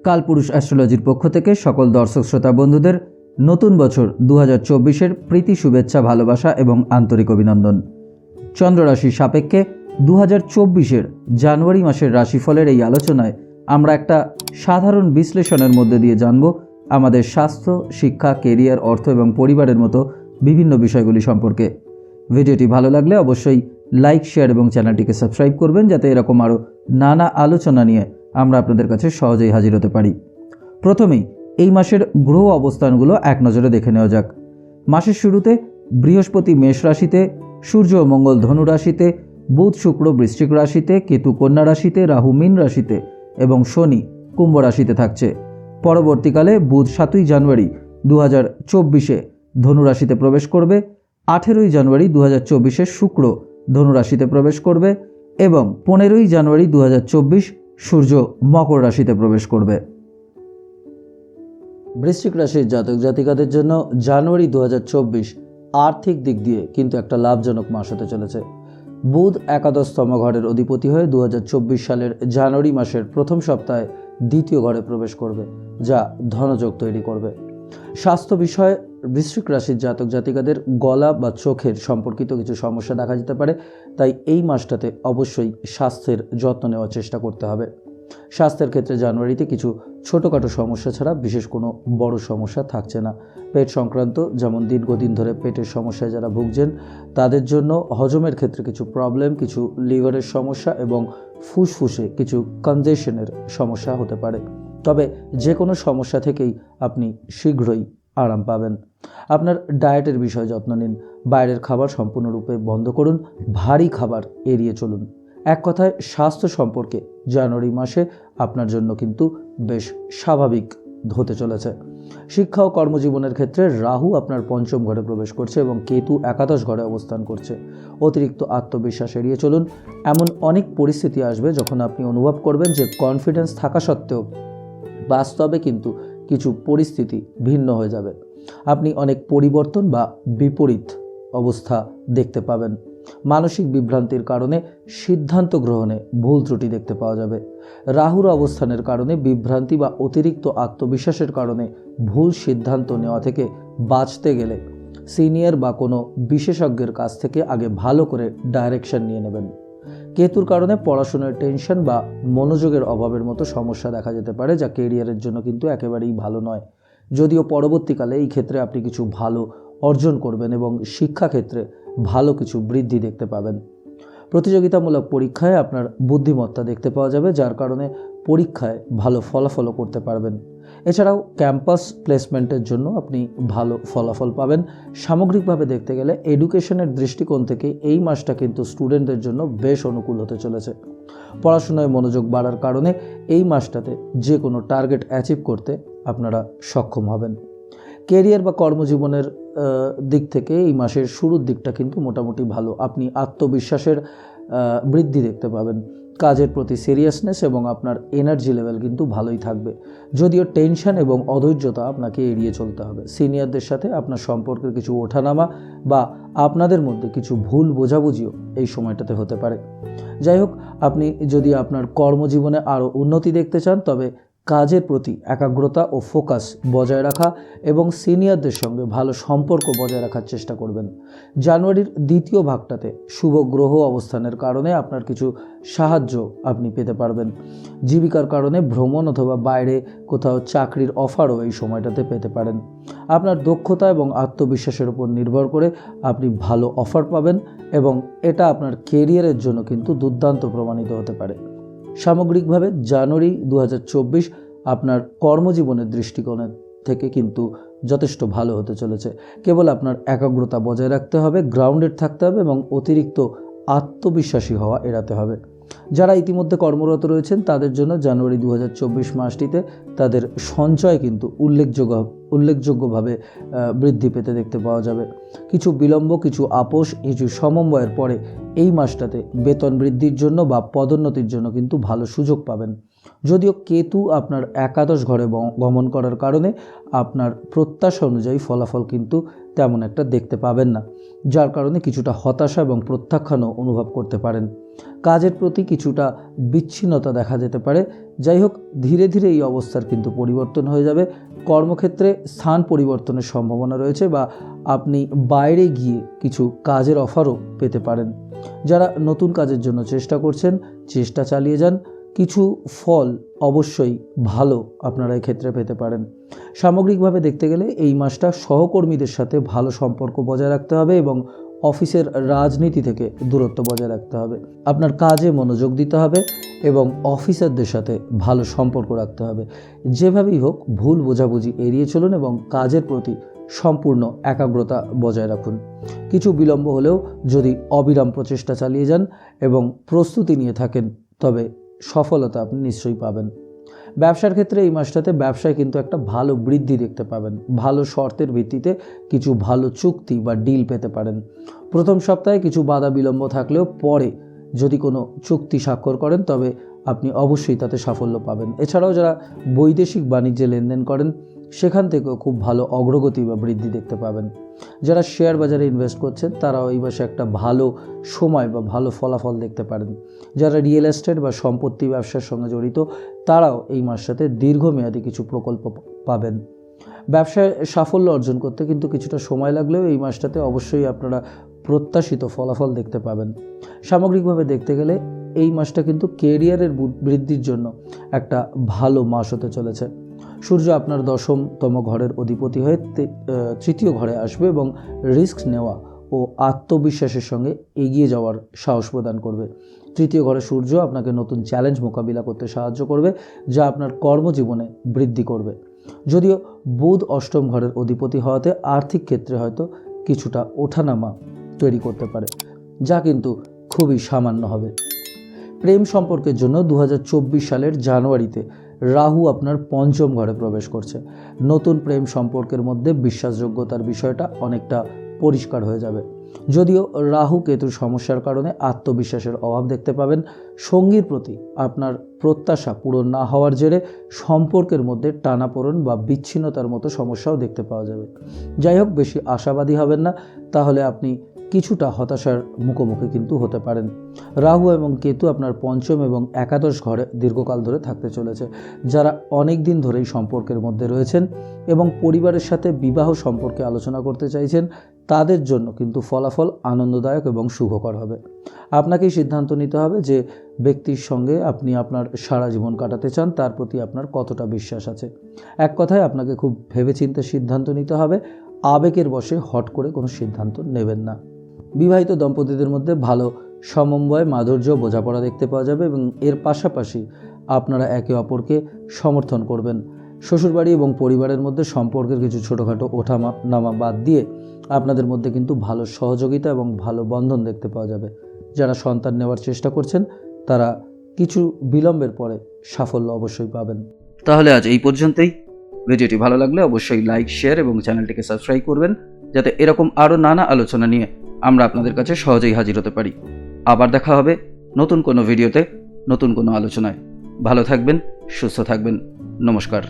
কালপুরুষ অ্যাস্ট্রোলজির পক্ষ থেকে সকল দর্শক শ্রোতা বন্ধুদের নতুন বছর 2024-এর প্রীতি শুভেচ্ছা ভালোবাসা এবং আন্তরিক অভিনন্দন। চন্দ্ররাশি সাপেক্ষে 2024-এর জানুয়ারি মাসের রাশিফলের এই আলোচনায় আমরা একটা সাধারণ বিশ্লেষণের মধ্যে দিয়ে জানব আমাদের স্বাস্থ্য, শিক্ষা, কেরিয়ার, অর্থ এবং পরিবারের মতো বিভিন্ন বিষয়গুলি সম্পর্কে। ভিডিওটি ভালো লাগলে অবশ্যই লাইক, শেয়ার এবং চ্যানেলটিকে সাবস্ক্রাইব করবেন, যাতে এরকম আরও নানা আলোচনা নিয়ে আমরা আপনাদের কাছে সহজেই হাজির হতে পারি। প্রথমেই এই মাসের গ্রহ অবস্থানগুলো এক নজরে দেখে নেওয়া যাক। মাসের শুরুতে বৃহস্পতি মেষ রাশিতে, সূর্য ও মঙ্গল ধনু রাশিতে, বুধ শুক্র বৃশ্চিক রাশিতে, কেতু কন্যা রাশিতে, রাহু মীন রাশিতে এবং শনি কুম্ভ রাশিতে থাকছে। পরবর্তীকালে বুধ 7ই জানুয়ারি 2024-এ ধনু রাশিতে প্রবেশ করবে, 18ই জানুয়ারি 2024-এ শুক্র ধনু রাশিতে প্রবেশ করবে এবং 15ই জানুয়ারি 2024 সূর্য মকর রাশিতে প্রবেশ করবে। বৃশ্চিক রাশির জাতক জাতিকাদের জন্য জানুয়ারি 2024 আর্থিক দিক দিয়ে কিন্তু একটা লাভজনক মাস হতে চলেছে। বুধ একাদশতম ঘরের অধিপতি হয়ে 2024 সালের জানুয়ারি মাসের প্রথম সপ্তাহে দ্বিতীয় ঘরে প্রবেশ করবে, যা ধনযোগ তৈরি করবে। স্বাস্থ্য বিষয়ে বৃশ্চিক রাশির জাতক জাতিকাদের গলা বা চোখের সম্পর্কিত কিছু সমস্যা দেখা যেতে পারে, তাই এই মাসটাতে অবশ্যই স্বাস্থ্যের যত্ন নেওয়ার চেষ্টা করতে হবে। স্বাস্থ্যের ক্ষেত্রে জানুয়ারিতে কিছু ছোটোখাটো সমস্যা ছাড়া বিশেষ কোনো বড় সমস্যা থাকছে না। পেট সংক্রান্ত, যেমন দীর্ঘদিন ধরে পেটের সমস্যায় যারা ভুগছেন তাদের জন্য হজমের ক্ষেত্রে কিছু প্রবলেম, কিছু লিভারের সমস্যা এবং ফুসফুসে কিছু কনজেশনের সমস্যা হতে পারে। তবে যে কোনো সমস্যা থেকেই আপনি শীঘ্রই আরাম পাবেন। আপনার ডায়েটের বিষয়ে যত্ন নিন। বাইরের খাবার সম্পূর্ণরূপে বন্ধ করুন, ভারী খাবার এড়িয়ে চলুন। এক কথায় স্বাস্থ্য সম্পর্কে জানুয়ারি মাসে আপনার জন্য কিন্তু বেশ স্বাভাবিক হতে চলেছে। শিক্ষা ও কর্মজীবনের ক্ষেত্রে রাহু আপনার পঞ্চম ঘরে প্রবেশ করছে এবং কেতু একাদশ ঘরে অবস্থান করছে। অতিরিক্ত আত্মবিশ্বাস এড়িয়ে চলুন। এমন অনেক পরিস্থিতি আসবে যখন আপনি অনুভব করবেন যে কনফিডেন্স থাকা সত্ত্বেও বাস্তবে কিন্তু কিছু পরিস্থিতি ভিন্ন হয়ে যাবে। আপনি অনেক পরিবর্তন বা বিপরীত অবস্থা দেখতে পাবেন। মানসিক বিভ্রান্তির কারণে সিদ্ধান্ত গ্রহণে ভুল ত্রুটি দেখতে পাওয়া যাবে। রাহুর অবস্থানের কারণে বিভ্রান্তি বা অতিরিক্ত আত্মবিশ্বাসের কারণে ভুল সিদ্ধান্ত নেওয়া থেকে বাঁচতে গেলে সিনিয়র বা কোনো বিশেষজ্ঞের কাছ থেকে আগে ভালো করে ডাইরেকশন নিয়ে নেবেন। কেতুর কারণে পড়াশোনার টেনশন বা মনোযোগের অভাবের মতো সমস্যা দেখা যেতে পারে, যা কেরিয়ারের জন্য কিন্তু একেবারেই ভালো নয়। যদিও পরবর্তীকালে এই ক্ষেত্রে আপনি কিছু ভালো অর্জন করবেন এবং শিক্ষাক্ষেত্রে ভালো কিছু বৃদ্ধি দেখতে পাবেন। প্রতিযোগিতামূলক পরীক্ষায় আপনার বুদ্ধিমত্তা দেখতে পাওয়া যাবে, যার কারণে পরীক্ষায় ভালো ফলাফলও করতে পারবেন। এছাড়াও ক্যাম্পাস প্লেসমেন্টের জন্য আপনি ভালো ফলাফল পাবেন। সামগ্রিকভাবে দেখতে গেলে এডুকেশনের দৃষ্টিকোণ থেকে এই মাসটা কিন্তু স্টুডেন্টদের জন্য বেশ অনুকূল হতে চলেছে। পড়াশোনায় মনোযোগ বাড়ার কারণে এই মাসটাতে যে কোনো টার্গেট অ্যাচিভ করতে আপনারা সক্ষম হবেন। কেরিয়ার বা কর্মজীবনের দিক থেকে এই মাসের শুরুর দিকটা কিন্তু মোটামুটি ভালো। আপনি আত্মবিশ্বাসের বৃদ্ধি দেখতে পাবেন। কাজের প্রতি সিরিয়াসনেস এবং আপনার এনার্জি লেভেল কিন্তু ভালোই থাকবে। যদিও টেনশন এবং অধৈর্যতা আপনাকে এড়িয়ে চলতে হবে। সিনিয়রদের সাথে আপনার সম্পর্কের কিছু ওঠানামা বা আপনাদের মধ্যে কিছু ভুল বোঝাবুঝিও এই সময়টাতে হতে পারে। যাই হোক, আপনি যদি আপনার কর্মজীবনে আরও উন্নতি দেখতে চান, তবে কাজের প্রতি একাগ্রতা ও ফোকাস বজায় রাখা এবং সিনিয়রদের সঙ্গে ভালো সম্পর্ক বজায় রাখার চেষ্টা করবেন। জানুয়ারির দ্বিতীয় ভাগটাতে শুভ গ্রহ অবস্থানের কারণে আপনার কিছু সাহায্য আপনি পেতে পারবেন। জীবিকার কারণে ভ্রমণ অথবা বাইরে কোথাও চাকরির অফারও এই সময়টাতে পেতে পারেন। আপনার দক্ষতা এবং আত্মবিশ্বাসের উপর নির্ভর করে আপনি ভালো অফার পাবেন এবং এটা আপনার কেরিয়ারের জন্য কিন্তু দুর্দান্ত প্রমাণিত হতে পারে। সামগ্রিকভাবে জানুয়ারি 2024 আপনার কর্মজীবনের দৃষ্টিকোণের থেকে কিন্তু যথেষ্ট ভালো হতে চলেছে। কেবল আপনার একাগ্রতা বজায় রাখতে হবে, গ্রাউন্ডেড থাকতে হবে এবং অতিরিক্ত আত্মবিশ্বাসী হওয়া এড়াতে হবে। যারা ইতিমধ্যে কর্মরত রয়েছেন তাদের জন্য জানুয়ারি 2024 মাসটিতে তাদের সঞ্চয় কিন্তু উল্লেখযোগ্যভাবে বৃদ্ধি পেতে দেখতে পাওয়া যাবে। কিছু বিলম্ব, কিছু আপোষ, কিছু সমন্বয়ের পরে এই মাসটাতে বেতন বৃদ্ধির জন্য বা পদোন্নতির জন্য কিন্তু ভালো সুযোগ পাবেন। যদিও কেতু আপনার একাদশ ঘরে গমন করার কারণে আপনার প্রত্যাশা অনুযায়ী ফলাফল কিন্তু তেমন একটা দেখতে পাবেন না, যার কারণে কিছুটা হতাশা এবং প্রত্যাখ্যানও অনুভব করতে পারেন। কাজের প্রতি কিছুটা বিচ্ছিন্নতা দেখা যেতে পারে। যাই হোক, ধীরে ধীরে এই অবস্থার কিন্তু পরিবর্তন হয়ে যাবে। কর্মক্ষেত্রে স্থান পরিবর্তনের সম্ভাবনা রয়েছে বা আপনি বাইরে গিয়ে কিছু কাজের অফারও পেতে পারেন। যারা নতুন কাজের জন্য চেষ্টা করছেন, চেষ্টা চালিয়ে যান। কিছু ফল অবশ্যই ভালো আপনারা এক্ষেত্রে পেতে পারেন। সামগ্রিকভাবে দেখতে গেলে এই মাসটা সহকর্মীদের সাথে ভালো সম্পর্ক বজায় রাখতে হবে এবং অফিসের রাজনীতি থেকে দূরত্ব বজায় রাখতে হবে। আপনার কাজে মনোযোগ দিতে হবে এবং অফিসারদের সাথে ভালো সম্পর্ক রাখতে হবে। যেভাবেই হোক ভুল বোঝাবুঝি এড়িয়ে চলুন এবং কাজের প্রতি সম্পূর্ণ একাগ্রতা বজায় রাখুন। কিছু বিলম্ব হলেও যদি অবিরাম প্রচেষ্টা চালিয়ে যান এবং প্রস্তুতি নিয়ে থাকেন, তবে সফলতা আপনি নিশ্চয়ই পাবেন। ব্যবসার ক্ষেত্রে এই মাসটাতে ব্যবসায় কিন্তু একটা ভালো বৃদ্ধি দেখতে পাবেন। ভালো শর্তের ভিত্তিতে কিছু ভালো চুক্তি বা ডিল পেতে পারেন। প্রথম সপ্তাহে কিছু বাধা বিলম্ব থাকলেও পরে যদি কোনো চুক্তি স্বাক্ষর করেন, তবে আপনি অবশ্যই তাতে সাফল্য পাবেন। এছাড়াও যারা বৈদেশিক বাণিজ্যে লেনদেন করেন, সেখান থেকেও খুব ভালো অগ্রগতি বা বৃদ্ধি দেখতে পাবেন। যারা শেয়ার বাজারে ইনভেস্ট করছেন, তারাও এই মাসে একটা ভালো সময় বা ভালো ফলাফল দেখতে পারেন। যারা রিয়েল এস্টেট বা সম্পত্তি ব্যবসার সঙ্গে জড়িত, তারাও এই মাসটাতে দীর্ঘমেয়াদী কিছু প্রকল্প পাবেন। ব্যবসায় সাফল্য অর্জন করতে কিন্তু কিছুটা সময় লাগলেও এই মাসটাতে অবশ্যই আপনারা প্রত্যাশিত ফলাফল দেখতে পাবেন। সামগ্রিকভাবে দেখতে গেলে এই মাসটা কিন্তু কেরিয়ারের বৃদ্ধির জন্য একটা ভালো মাস হতে চলেছে। সূর্য আপনার 10তম ঘরের অধিপতি হয়ে তৃতীয় ঘরে আসবে এবং রিস্ক নেওয়া ও আত্মবিশ্বাসের সঙ্গে এগিয়ে যাওয়ার সাহস প্রদান করবে। তৃতীয় ঘরে সূর্য আপনাকে নতুন চ্যালেঞ্জ মোকাবিলা করতে সাহায্য করবে, যা আপনার কর্মজীবনে বৃদ্ধি করবে। যদিও বুধ 8ম ঘরের অধিপতি হওয়াতে আর্থিক ক্ষেত্রে হয়তো কিছুটা ওঠানামা তৈরি করতে পারে, যা কিন্তু খুবই সামান্য হবে। প্রেম সম্পর্কের জন্য 2024 সালের জানুয়ারিতে রাহু আপনার 5ম ঘরে প্রবেশ করছে। নতুন প্রেম সম্পর্কের মধ্যে বিশ্বাসযোগ্যতার বিষয়টা অনেকটা পরিষ্কার হয়ে যাবে। যদিও রাহু কেতুর সমস্যার কারণে আত্মবিশ্বাসের অভাব দেখতে পাবেন। সঙ্গীর প্রতি আপনার প্রত্যাশা পূরণ না হওয়ার জেরে সম্পর্কের মধ্যে টানাপোড়েন বা বিচ্ছিন্নতার মতো সমস্যাও দেখতে পাওয়া যাবে। যাই হোক, বেশি আশাবাদী হবেন না, তাহলে আপনি কিছুটা হতাশার মুখোমুখি কিন্তু হতে পারেন। রাহু এবং কেতু আপনার 5ম এবং একাদশ ঘরে দীর্ঘকাল ধরে থাকতে চলেছে। যারা অনেক দিন ধরেই সম্পর্কের মধ্যে রয়েছেন এবং পরিবারের সাথে বিবাহ সম্পর্কে আলোচনা করতে চাইছেন, তাদের জন্য কিন্তু ফলাফল আনন্দদায়ক এবং সুখকর হবে। আপনাকেই সিদ্ধান্ত নিতে হবে যে ব্যক্তির সঙ্গে আপনি আপনার সারা জীবন কাটাতে চান, তার প্রতি আপনার কতটা বিশ্বাস আছে। এক কথায় আপনাকে খুব ভেবেচিন্তে সিদ্ধান্ত নিতে হবে। আবেগের বশে হট করে কোনো সিদ্ধান্ত নেবেন না। বিবাহিত দম্পতিদের মধ্যে ভালো সমন্বয়, মাধুর্য, বোঝাপড়া দেখতে পাওয়া যাবে এবং এর পাশাপাশি আপনারা একে অপরকে সমর্থন করবেন। শ্বশুরবাড়ি এবং পরিবারের মধ্যে সম্পর্কের কিছু ছোটোখাটো ওঠানামা বাদ দিয়ে আপনাদের মধ্যে কিন্তু ভালো সহযোগিতা এবং ভালো বন্ধন দেখতে পাওয়া যাবে। যারা সন্তান নেওয়ার চেষ্টা করছেন, তারা কিছু বিলম্বের পরে সাফল্য অবশ্যই পাবেন। তাহলে আজ এই পর্যন্তই। ভিডিওটি ভালো লাগলে অবশ্যই লাইক, শেয়ার এবং চ্যানেলটিকে সাবস্ক্রাইব করবেন, যাতে এরকম আরও নানা আলোচনা নিয়ে আমরা আপনাদের কাছে সহজেই হাজির হতে পারি। আবার দেখা হবে নতুন কোনো ভিডিওতে, নতুন কোনো আলোচনায়। ভালো থাকবেন, সুস্থ থাকবেন। নমস্কার।